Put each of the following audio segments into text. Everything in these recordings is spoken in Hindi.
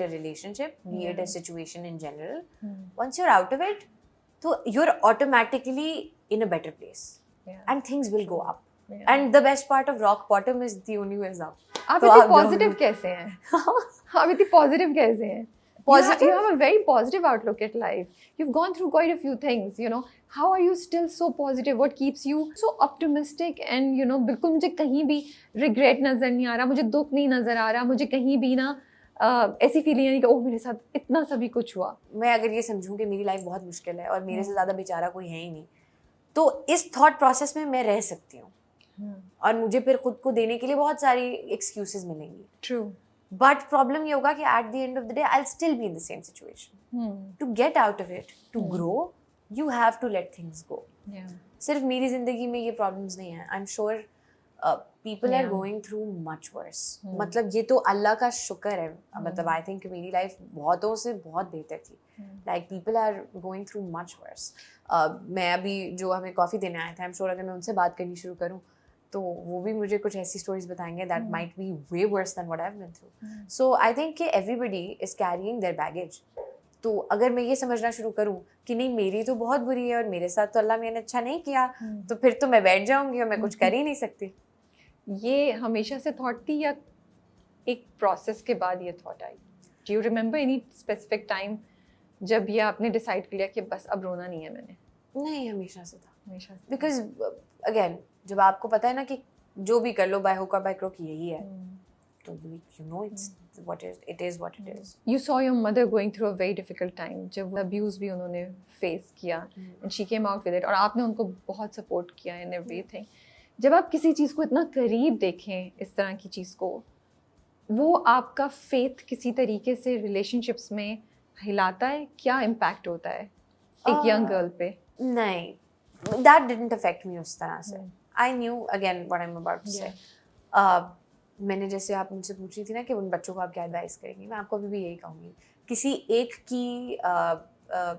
a relationship, be it a situation in general, once you're out of it, so you're automatically in a better place. And things will go up. And the best part of rock bottom is the only way is up. आप इतनी पॉजिटिव कैसे हैं? आप इतनी पॉजिटिव कैसे हैं? Positive? You have a very positive outlook at life. You've gone through quite a few things, you know. How are you still so positive? What keeps you so optimistic? And you know, बिल्कुल मुझे कहीं भी regret नजर नहीं आ रहा, मुझे दुख नहीं नजर आ रहा, मुझे कहीं भी ना ऐसी फीलिंग नहीं कि ओह मेरे साथ इतना सा भी कुछ हुआ. मैं अगर ये समझूं कि मेरी लाइफ बहुत मुश्किल है और मेरे से ज़्यादा बेचारा कोई है ही नहीं, तो इस थॉट प्रोसेस में मैं रह सकती हूँ. और मुझे फिर खुद को देने के लिए बहुत सारी एक्सक्यूजेस मिलेंगी. True. बट प्रॉब्लम ये होगा कि at the end of the day I will still be in the same situation. To get out of it, to grow, you have to let things go. सिर्फ मेरी जिंदगी में ये प्रॉब्लम्स नहीं है. I am sure people are going through much worse. मतलब ये तो अल्लाह का शुक्र है. मतलब आई थिंक मेरी लाइफ बहुतों से बहुत बेहतर थी. Like people are going through much worse. मैं अभी जो हमें कॉफ़ी देने आए थे, आई एम श्योर अगर मैं उनसे बात करनी शुरू करूँ तो वो भी मुझे कुछ ऐसी स्टोरीज बताएंगे that might be way worse than what I have been through. So I think कि everybody is carrying their baggage. तो अगर मैं ये समझना शुरू करूँ कि नहीं मेरी तो बहुत बुरी है और मेरे साथ तो अल्लाह मैंने अच्छा नहीं किया, तो फिर तो मैं बैठ जाऊंगी और मैं कुछ कर ही नहीं सकती. ये हमेशा से थॉट थी या एक प्रोसेस के बाद ये thought I? Do you remember any specific time जब ये आपने डिसाइड किया कि बस अब रोना नहीं है मैंने? नहीं, हमेशा से था. हमेशा से. बिकॉज अगेन जब आपको पता है ना कि जो भी कर लो बाय हुक और बाय क्रुक यही है, तो you know it's what it is what it is. You saw your mother going through a very difficult time जब अब्यूज भी उन्होंने फेस किया and she came out with it और आपने उनको बहुत सपोर्ट किया in everything. जब आप किसी चीज़ को इतना करीब देखें इस तरह की चीज़ को, वो आपका फेथ किसी तरीके से रिलेशनशिप्स में हिलाता है? क्या इम्पैक्ट होता है एक यंग गर्ल पे? नहीं, that didn't affect me उस तरह से. I knew again what I'm about to say. मैंने जैसे आप मुझसे पूछ रही थी ना कि उन बच्चों को आप क्या एडवाइस करेंगी, मैं आपको अभी भी यही कहूँगी. किसी एक की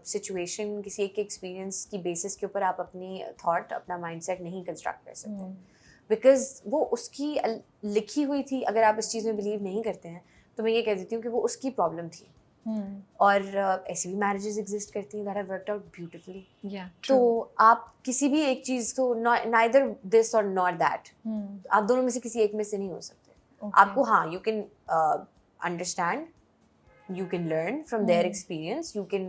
सिचुएशन, किसी एक के एक्सपीरियंस की बेसिस के ऊपर आप अपनी थॉट, अपना माइंडसेट नहीं कंस्ट्रक्ट कर सकते. बिकॉज वो उसकी लिखी हुई थी. अगर आप इस चीज़ में बिलीव नहीं करते हैं तो मैं ये कह देती हूँ कि वो उसकी प्रॉब्लम थी. और ऐसी भी मैरिजेस एग्जिस्ट करती हैं that have worked out beautifully. तो आप किसी भी एक चीज़ को नाइदर दिस और नॉट दैट, आप दोनों में से किसी एक में से नहीं हो सकते. आपको हाँ, you can understand, you can learn from their experience, you can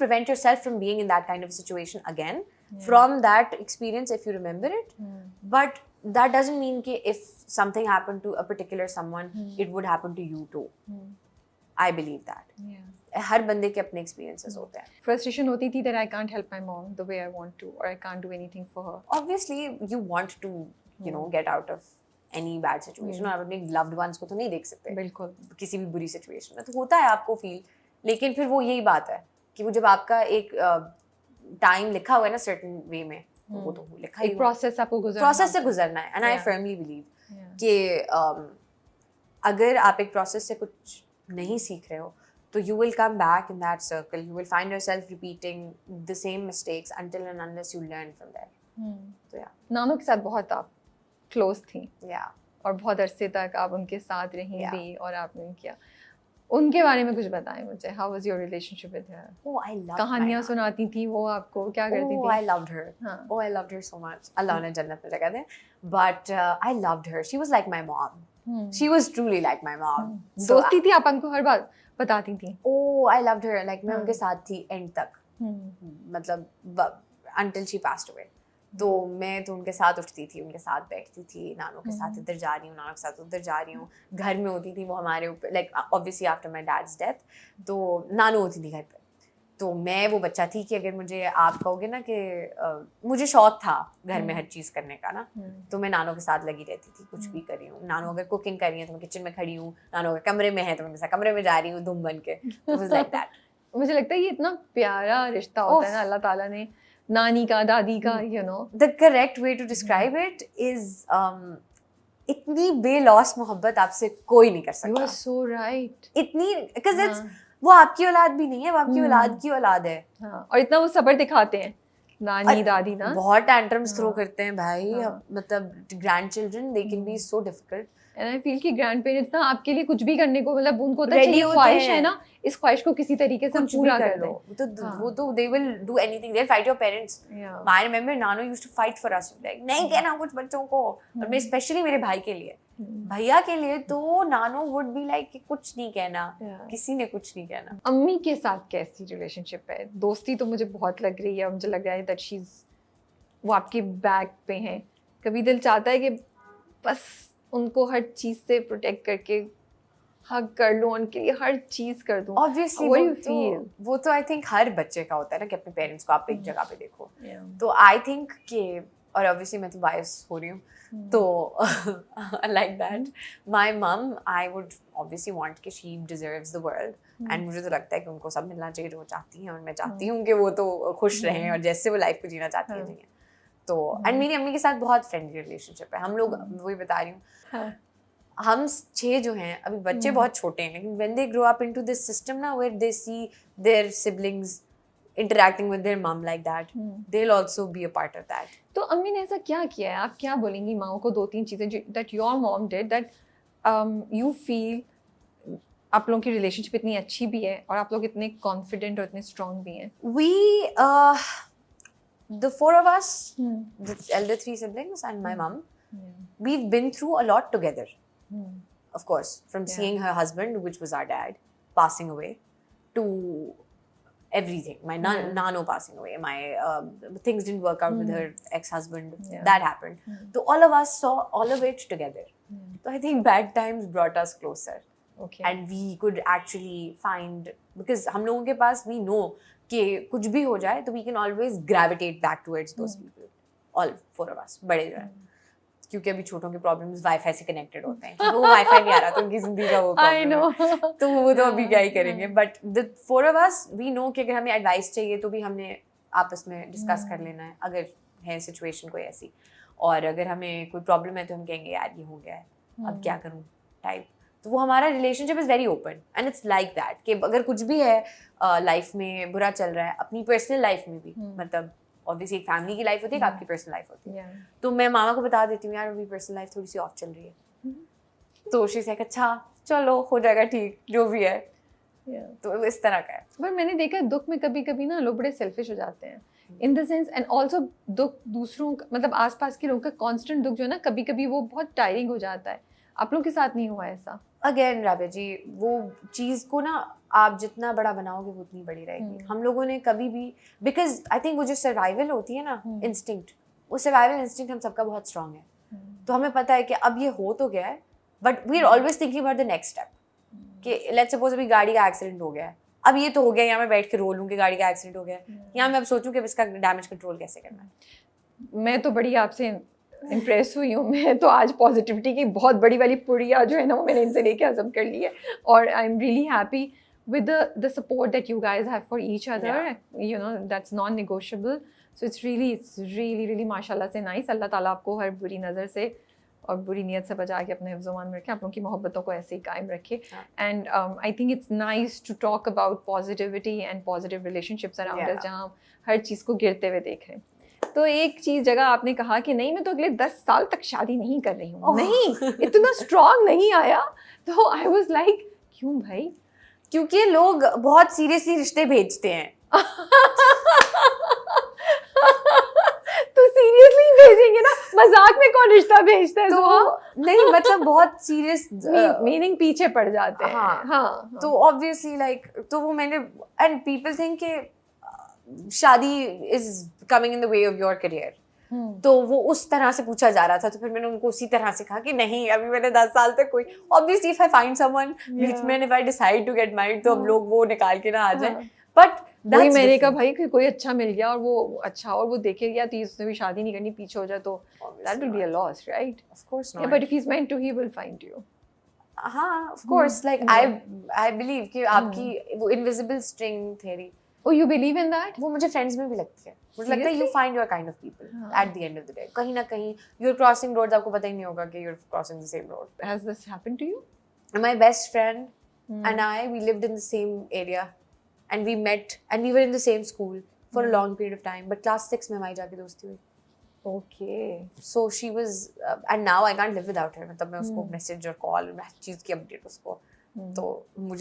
prevent yourself from being in that kind of a situation again from that experience if you remember it. But that doesn't mean कि if something happened to a particular someone it would happen to you too. I believe that. हर बंदे के अपने experiences होते हैं. Frustration होती थी that I can't help my mom the way I want to or I can't do anything for her. Obviously you want to get out of any bad situation. और अपने loved ones को तो नहीं देख सकते बिल्कुल किसी भी बुरी situation में. तो होता है आपको feel, लेकिन फिर वो यही बात है कि वो जब आपका एक टाइम लिखा हुआ है ना certain way में, तो वो तो लिखा ही एक प्रोसेस आपको गुजरना, प्रोसेस से गुजरना है. And I firmly believe कि अगर आप एक प्रोसेस से कुछ नहीं सीख रहे हो तो you will come back in that circle. You will find yourself repeating the same mistakes until and unless you learn from them. तो नानो के साथ बहुत आप क्लोज थी और बहुत अरसे तक आप उनके साथ रही भी और आपने किया. उनके बारे में कुछ बताएं मुझे. How was your relationship with her? I loved कहानियां सुनाती थी वो आपको, क्या करती थी? I loved her. I loved her so much. अल्लाह उन्हें जन्नत में जगह दे. But I loved her. She was like my mom. She was truly like my mom. दोस्ती थी, आप हमको हर बात बताती थी. I loved her. Like मैं उनके साथ थी end तक. मतलब until she passed away. तो मैं तो उनके साथ उठती थी, उनके साथ बैठती थी, नानों के साथ इधर जा रही हूँ, नानों के साथ उधर जा रही हूँ. घर में होती थी वो हमारे ऊपर, like obviously after my dad's death, तो नानू होती थी घर पे. तो मैं वो बच्चा थी कि अगर मुझे आप कहोगे ना कि मुझे शौक था घर में हर चीज़ करने का ना, तो मैं नानों के साथ लगी रहती थी. कुछ भी कर रही हूँ, नानू अगर कुकिंग कर रही है तो मैं किचन में खड़ी हूँ, नानू अगर कमरे में है तो मैं कमरे में जा रही हूँ धूम बन के. Like that. मुझे लगता है ये इतना प्यारा रिश्ता होता है ना अल्लाह ताला ने नानी का, दादी का, you know. The correct way to describe it is इतनी बेलॉस मोहब्बत आपसे कोई नहीं कर सकता. You are so right. इतनी, because it's वो आपकी औलाद भी नहीं है, वो आपकी औलाद की औलाद है. और इतना वो सब्र दिखाते हैं नानी दादी ना. बहुत टैंट्रम्स थ्रो करते हैं भाई. मतलब grand children they can be so difficult. And I feel कि ग्रैंड पेरेंट्स ना आपके लिए कुछ भी करने को, मतलब उनको होता है Ready चाहिए होते ख्वाहिश हैं। है ना, इस ख्वाहिश को किसी तरीके से हम कुछ भी पूरा कर कर लो, दें। वो तो they will do anything, they'll fight your parents. Yeah. I remember Nano used to fight for us, like नहीं कहना कुछ बच्चों को, और मैं स्पेशली मेरे भाई के लिए, भैया के लिए तो नानो would be like कि कुछ नहीं कहना, Yeah. किसी ने कुछ नहीं कहना. अम्मी के साथ कैसी रिलेशनशिप है? दोस्ती तो मुझे बहुत लग रही है, मुझे लग रहा है दैट शी इज, वो आपके बैक पे हैं, कभी दिल चाहता है कि बस उनको हर चीज से प्रोटेक्ट करके हक कर लूं, उनके लिए हर चीज कर दूं? Obviously What do you feel? वो तो आई थिंक हर बच्चे का होता है ना कि अपने पेरेंट्स को आप एक जगह पे देखो, Yeah. तो आई थिंक कि, और ऑब्वियसली मैं तो बायस हो रही हूँ, तो like that my mum, I would obviously want कि she deserves the world, and मुझे तो लगता है कि उनको सब मिलना चाहिए जो वो चाहती हैं, और मैं चाहती हूँ कि वो तो खुश रहें और जैसे वो लाइफ को जीना चाहती हैं जिएं. तो एंड मेरी अम्मी के साथ बहुत फ्रेंडली रिलेशनशिप है, हम लोग, वही बता रही हूँ, हम 6 जो हैं अभी, बच्चे बहुत छोटे हैं, लेकिन when they grow up into this system ना, where they see their siblings interacting with their mom like that, they'll also be a part of that. तो अम्मी ने ऐसा क्या किया है? आप क्या बोलेंगी माओ को 2-3 चीजें that your mom did that you feel आप लोगों की रिलेशनशिप इतनी अच्छी भी है और आप लोग इतने कॉन्फिडेंट और इतने स्ट्रांग भी हैं? We, the 4 of us, the elder 3 siblings and my mom, we've been through a lot together. Of course, from seeing her husband, which was our dad, passing away, to everything. My nano passing away, my things didn't work out with her ex-husband. That happened. So all of us saw all of it together. So I think bad times brought us closer. Okay. And we could actually find, because हम लोगों के पास, we know कि कुछ भी हो जाए तो we can always gravitate back towards those people. All 4 of us, बड़े जो हैं, क्योंकि अभी छोटों के प्रॉब्लम्स वाईफाई से कनेक्टेड होते हैं, वो वाईफाई नहीं आ रहा तो उनकी जिंदगी का वो I know. प्रॉब्लम है, तो वो तो अभी क्या ही करेंगे. But the 4 of us, we know कि अगर हमें एडवाइस चाहिए तो भी हमने आपस में डिस्कस कर लेना है, अगर है सिचुएशन कोई ऐसी, और अगर हमें कोई प्रॉब्लम है तो हम कहेंगे यार ये हो गया है, अब क्या करूँ टाइप. तो वो हमारा relationship is very open, and it's like that कि अगर कुछ भी है लाइफ में बुरा चल रहा है, अपनी पर्सनल लाइफ में भी, मतलब ऑब्वियसली एक फैमिली की लाइफ होती है, एक आपकी पर्सनल लाइफ होती है, तो मैं मामा को बता देती हूँ यार अभी पर्सनल लाइफ थोड़ी सी ऑफ चल रही है, तो शी से अच्छा चलो हो जाएगा ठीक, जो भी है. तो इस तरह का है. पर मैंने देखा है दुख में कभी कभी ना लोग बड़े सेल्फिश हो जाते हैं, in the sense, and also दुख दूसरों का, मतलब आसपास के लोगों का कॉन्स्टेंट दुख जो है ना, कभी कभी वो बहुत टायरिंग हो जाता है. आप लोग के साथ नहीं हुआ ऐसा? अगेन राबे जी, वो चीज़ को ना आप जितना बड़ा बनाओगे वो उतनी बड़ी रहेगी. हम लोगों ने कभी भी, बिकॉज आई थिंक वो जो सर्वाइवल होती है ना, इंस्टिंक्ट, वो सर्वाइवल इंस्टिंक्ट हम सबका बहुत स्ट्रांग है. तो हमें पता है कि अब ये हो तो गया है, but we are always thinking about the next step, कि लेट्स सपोज अभी गाड़ी का एक्सीडेंट हो गया है, अब ये तो हो गया, यहाँ मैं बैठ के रो लूँ कि गाड़ी का एक्सीडेंट हो गया है, यहाँ मैं अब सोचूं कि अब इसका डैमेज कंट्रोल कैसे करना है. मैं तो बड़ी आपसे इम्प्रेस हुई हूँ. मैं तो आज पॉजिटिविटी की बहुत बड़ी वाली पुड़िया जो है ना वो मैंने इनसे लेके हजम कर ली है, और I am really happy with the support that you guys have for each other. You know, that's non-negotiable. So it's really माशाल्लाह से nice. अल्लाह ताला आपको हर बुरी नज़र से और बुरी नीयत से बचा के अपने हिफ्ज़-ओ-मान में रखे, आप लोगों की मोहब्बतों को ऐसे ही कायम रखे. And I think it's nice to talk about positivity and positive relationships around us, जहाँ हम हर चीज़ को गिरते हुए देख रहे हैं. तो एक चीज़ जगह आपने कहा कि नहीं मैं तो अगले 10 साल तक शादी नहीं कर रही हूँ. नहीं, इतना स्ट्रॉन्ग नहीं आया. तो I was like, क्यों भाई? क्योंकि लोग बहुत सीरियसली रिश्ते भेजते हैं. तो सीरियसली भेजेंगे ना, मजाक में कौन रिश्ता भेजता है? तो नहीं, मतलब बहुत सीरियस मीनिंग पीछे पड़ जाते हैं. हाँ. तो ऑब्वियसली लाइक, तो वो मैंने, एंड पीपल थिंक कि शादी is coming in the way of your career, तो वो उस तरह से पूछा जा रहा था, तो फिर मैंने उनको उसी तरह से कहा कि नहीं, अभी मैंने 10 साल तक कोई, obviously if I find someone बीच में, if I decide to get married, तो अब लोग वो निकाल के ना आ जाए. बट वही मैंने कहा भाई कि कोई अच्छा मिल गया और वो अच्छा, और वो देखे गया तो उसने भी शादी नहीं करनी, पीछे हो जाए, तो that will be a loss, right? Of course not. But if he is meant to, he will find you. हाँ, of course. Like I believe कि आपकी वो invisible string theory, Oh, you believe in that? वो मुझे फ्रेंड्स में भी लगती है. मुझे लगता है you find your kind of people at the end of the day. कहीं ना कहीं you're crossing roads, आपको पता ही नहीं होगा कि you're crossing the same road. Has this happened to you? And my best friend and I, we lived in the same area, and we met and we were in the same school for a long period of time. But class 6 में हमारी जाके दोस्ती हुई. Okay So she was, and now I can't live without her. मतलब मैं उसको मैसेज और कॉल हर चीज़ की अपडेट उसको, तो मुझे